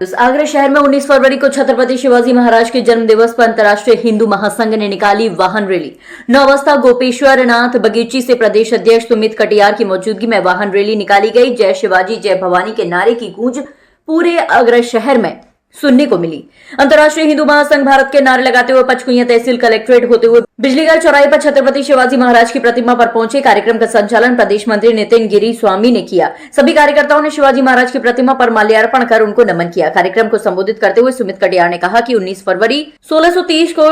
आगरा शहर में 19 फरवरी को छत्रपति शिवाजी महाराज के जन्म दिवस पर अंतर्राष्ट्रीय हिंदू महासंघ ने निकाली वाहन रैली। नौवस्था गोपेश्वर नाथ बगीची से प्रदेश अध्यक्ष सुमित कटियार की मौजूदगी में वाहन रैली निकाली गई। जय शिवाजी जय भवानी के नारे की गूंज पूरे आगरा शहर में सुनने को मिली। अंतर्राष्ट्रीय हिंदू महासंघ भारत के नारे लगाते हुए पचकुइयां तहसील कलेक्ट्रेट होते हुए बिजलीघर चौराहे पर छत्रपति शिवाजी महाराज की प्रतिमा पर पहुंचे। कार्यक्रम का संचालन प्रदेश मंत्री नितिन गिरी स्वामी ने किया। सभी कार्यकर्ताओं ने शिवाजी महाराज की प्रतिमा पर माल्यार्पण कर उनको नमन किया। कार्यक्रम को संबोधित करते हुए सुमित कटियार ने कहा कि 19 फरवरी 1630 को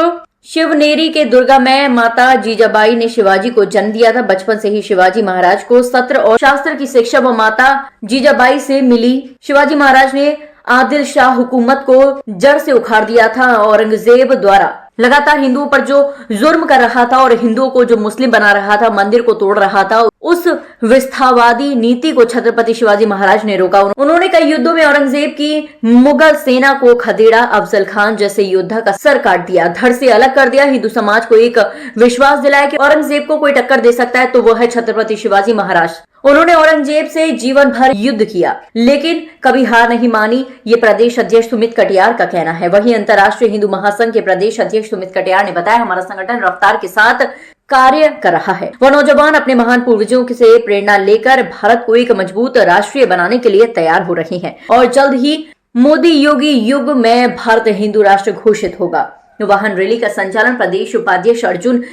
शिवनेरी के दुर्गा में माता जीजाबाई ने शिवाजी को जन्म दिया था। बचपन से ही शिवाजी महाराज को सत्र और शास्त्र की शिक्षा व माता जीजाबाई से मिली। शिवाजी महाराज ने आदिल शाह हुकूमत को जड़ से उखाड़ दिया था। औरंगजेब द्वारा लगातार हिंदुओं पर जो जुर्म कर रहा था और हिंदुओं को जो मुस्लिम बना रहा था, मंदिर को तोड़ रहा था, उस विस्थावादी नीति को छत्रपति शिवाजी महाराज ने रोका। उन्होंने कई युद्धों में औरंगजेब की मुगल सेना को खदेड़ा। अफजल खान जैसे योद्धा का सर काट दिया, धड़ से अलग कर दिया। हिंदू समाज को एक विश्वास दिलाया कि औरंगजेब को कोई टक्कर दे सकता है तो वो है छत्रपति शिवाजी महाराज। उन्होंने औरंगजेब से जीवन भर युद्ध किया लेकिन कभी हार नहीं मानी। ये प्रदेश अध्यक्ष सुमित कटियार का कहना है। वहीं अंतर्राष्ट्रीय हिंदू महासंघ के प्रदेश अध्यक्ष सुमित कटियार ने बताया, हमारा संगठन रफ्तार के साथ कार्य कर रहा है। वह नौजवान अपने महान पूर्वजों से प्रेरणा लेकर भारत को एक मजबूत राष्ट्रीय बनाने के लिए तैयार हो रहे हैं और जल्द ही मोदी योगी युग में भारत हिंदू राष्ट्र घोषित होगा। वाहन रैली का संचालन प्रदेश उपाध्यक्ष अर्जुन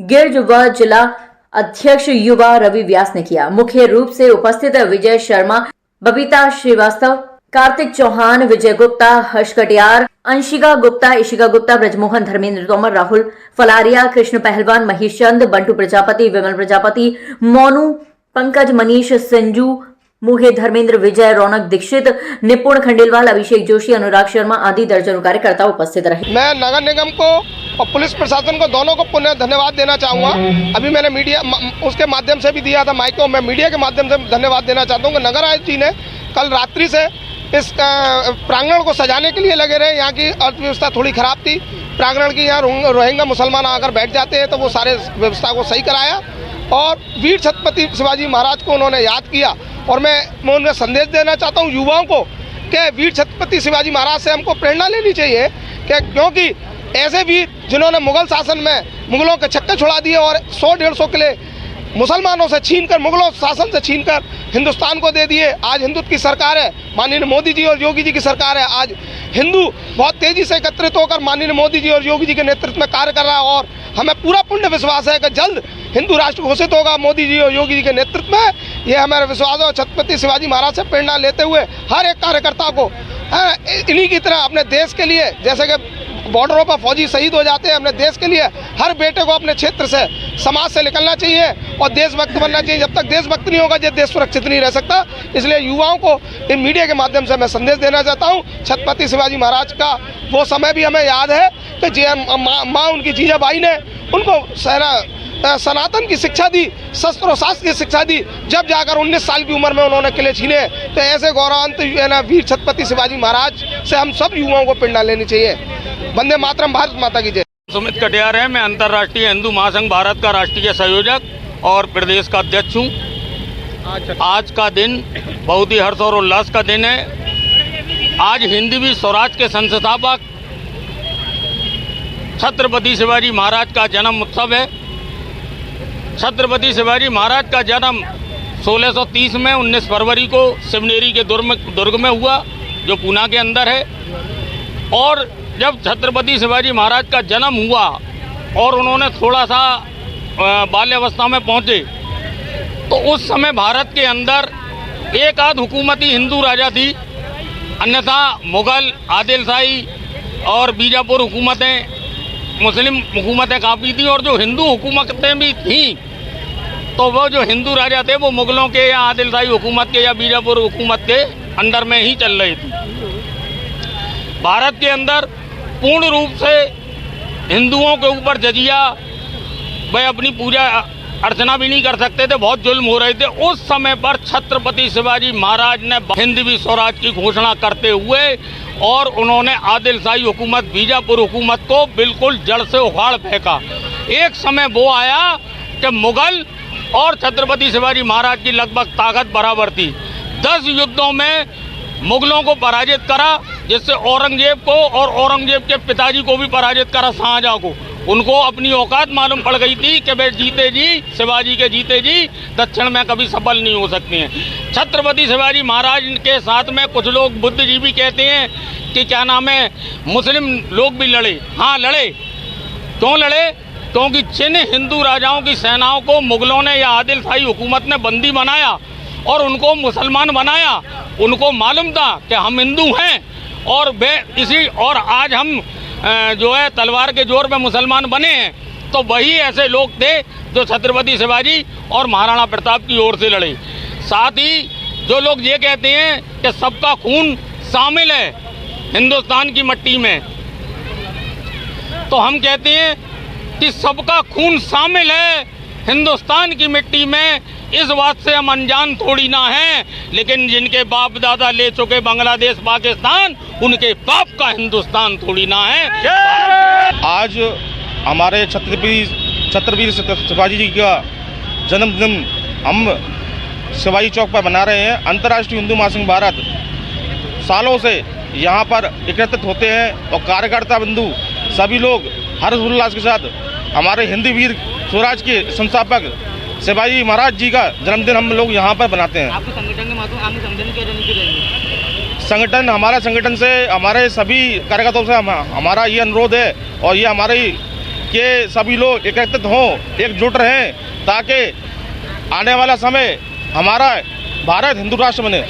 गिर्ज व जिला अध्यक्ष युवा रवि व्यास ने किया। मुख्य रूप से उपस्थित विजय शर्मा, बबीता श्रीवास्तव, कार्तिक चौहान, विजय गुप्ता, हर्ष कटियार, अंशिका गुप्ता, इशिका गुप्ता, ब्रजमोहन, धर्मेंद्र तोमर, राहुल फलारिया, कृष्ण पहलवान, महेश चंद, बंटू प्रजापति, विमल प्रजापति, मोनू, पंकज, मनीष, संजू, मुहे, धर्मेंद्र, विजय, रौनक दीक्षित, निपुण खंडेलवाल, अभिषेक जोशी, अनुराग शर्मा आदि दर्जनों कार्यकर्ता उपस्थित रहे। मैं नगर निगम को और पुलिस प्रशासन को दोनों को पुनः धन्यवाद देना चाहूँगा। अभी मैंने मीडिया उसके माध्यम से भी दिया था माइक को, मैं मीडिया के माध्यम से धन्यवाद देना चाहता हूँ कि नगर आयुक्त जी ने कल रात्रि से इस प्रांगण को सजाने के लिए लगे रहे। यहाँ की अर्थव्यवस्था थोड़ी खराब थी, प्रांगण की यहाँ रोहिंग्या मुसलमान आकर बैठ जाते हैं तो वो सारे व्यवस्था को सही कराया और वीर छत्रपति शिवाजी महाराज को उन्होंने याद किया। और मैं उन्हें संदेश देना चाहता हूँ युवाओं को कि वीर छत्रपति शिवाजी महाराज से हमको प्रेरणा लेनी चाहिए क्योंकि ऐसे वीर जिन्होंने मुगल शासन में मुगलों के छक्के छुड़ा दिए और 100-150 किले मुसलमानों से छीनकर, मुगलों शासन से छीनकर हिंदुस्तान को दे दिए। आज हिंदुत्व की सरकार है, माननीय मोदी जी और योगी जी की सरकार है। आज हिंदू बहुत तेजी से एकत्रित होकर माननीय मोदी जी और योगी जी के नेतृत्व में कार्य कर रहा है और हमें पूरा पूर्ण विश्वास है कि जल्द हिंदू राष्ट्र घोषित होगा मोदी जी और योगी जी के नेतृत्व में। ये हमारा विश्वास है और छत्रपति शिवाजी महाराज से प्रेरणा लेते हुए हर एक कार्यकर्ता को इन्हीं की तरह अपने देश के लिए, जैसे कि बॉर्डरों पर फौजी शहीद हो जाते हैं, अपने देश के लिए हर बेटे को अपने क्षेत्र से, समाज से निकलना चाहिए और देशभक्त बनना चाहिए। जब तक देशभक्त नहीं होगा ये देश सुरक्षित नहीं रह सकता। इसलिए युवाओं को इन मीडिया के माध्यम से मैं संदेश देना चाहता हूँ। छत्रपति शिवाजी महाराज का वो समय भी हमें याद है कि माँ उनकी जीजाबाई ने उनको सनातन की शिक्षा दी, शस्त्र और शास्त्र की शिक्षा दी। जब जाकर 19 साल की उम्र में उन्होंने किले छीने, तो ऐसे गौरवान्वित वीर छत्रपति शिवाजी महाराज से हम सब युवाओं को प्रेरणा लेनी चाहिए। वंदे मातरम, भारत माता की जय। सुमित कटियार है, मैं अंतर्राष्ट्रीय हिंदू महासंघ भारत का राष्ट्रीय संयोजक और प्रदेश का अध्यक्ष हूँ। आज का दिन बहुत ही हर्ष और उल्लास का दिन है। आज हिंदवी स्वराज के संस्थापक छत्रपति शिवाजी महाराज का जन्म उत्सव है। छत्रपति शिवाजी महाराज का जन्म 1630 में 19 फरवरी को शिवनेरी के दुर्ग में हुआ जो पूना के अंदर है। और जब छत्रपति शिवाजी महाराज का जन्म हुआ और उन्होंने थोड़ा सा बाल्यावस्था में पहुँचे तो उस समय भारत के अंदर एक आध हुकूमती हिंदू राजा थी, अन्यथा मुगल, आदिलशाही और बीजापुर हुकूमतें, मुस्लिम हुकूमतें काफ़ी थी और जो हिंदू हुकूमतें भी थीं तो वो जो हिंदू राजा थे वो मुगलों के या आदिलशाही हुकूमत के या बीजापुर हुकूमत के अंडर में ही चल रही थी। भारत के अंदर पूर्ण रूप से हिंदुओं के ऊपर जजिया, वह अपनी पूजा अर्चना भी नहीं कर सकते थे, बहुत जुल्म हो रहे थे। उस समय पर छत्रपति शिवाजी महाराज ने हिंदवी स्वराज की घोषणा करते हुए और उन्होंने आदिलशाही हुकूमत, बीजापुर हुकूमत को बिल्कुल जड़ से उखाड़ फेंका। एक समय वो आया कि मुगल और छत्रपति शिवाजी महाराज की लगभग ताकत बराबर थी। 10 युद्धों में मुगलों को पराजित करा जिससे औरंगजेब को और औरंगजेब के पिताजी को भी पराजित करा, शाहजहां को। उनको अपनी औकात मालूम पड़ गई थी कि वे जीते जी, शिवाजी के जीते जी दक्षिण में कभी सफल नहीं हो सकते हैं। छत्रपति शिवाजी महाराज के साथ में कुछ लोग बुद्धिजीवी कहते हैं कि क्या नाम है, मुस्लिम लोग भी लड़े। हाँ लड़े। क्यों लड़े? क्योंकि जिन हिंदू राजाओं की सेनाओं को मुगलों ने या आदिल शाही हुकूमत ने बंदी बनाया और उनको मुसलमान बनाया, उनको मालूम था कि हम हिंदू हैं और वे इसी, और आज हम जो है तलवार के जोर पे मुसलमान बने हैं। तो वही ऐसे लोग थे जो छत्रपति शिवाजी और महाराणा प्रताप की ओर से लड़े। साथ ही जो लोग ये कहते हैं कि सबका खून शामिल है हिंदुस्तान की मिट्टी में, तो हम कहते हैं कि सबका खून शामिल है हिंदुस्तान की मिट्टी में, इस बात से हम अनजान थोड़ी ना हैं। लेकिन जिनके बाप दादा ले चुके बांग्लादेश पाकिस्तान, उनके बाप का हिंदुस्तान थोड़ी ना है। आज हमारे छत्रपति शिवाजी जी का जन्मदिन हम शिवाजी चौक पर मना रहे हैं। अंतर्राष्ट्रीय हिंदू महासंघ भारत सालों से यहाँ पर एकत्रित होते हैं और कार्यकर्ता बंधु सभी लोग हर्षोल्लास के साथ हमारे हिंदी वीर स्वराज के संस्थापक शिवाजी महाराज जी का जन्मदिन हम लोग यहाँ पर बनाते हैं। आपके संगठन के माध्यम आपने संगठन की रणनीति रहेगी? संगठन, हमारा संगठन से, हमारे सभी कार्यकर्ताओं से हमारा ये अनुरोध है और ये हमारे के सभी लोग एकत्रित हों, एकजुट रहें, ताकि आने वाला समय हमारा भारत हिंदू राष्ट्र बने।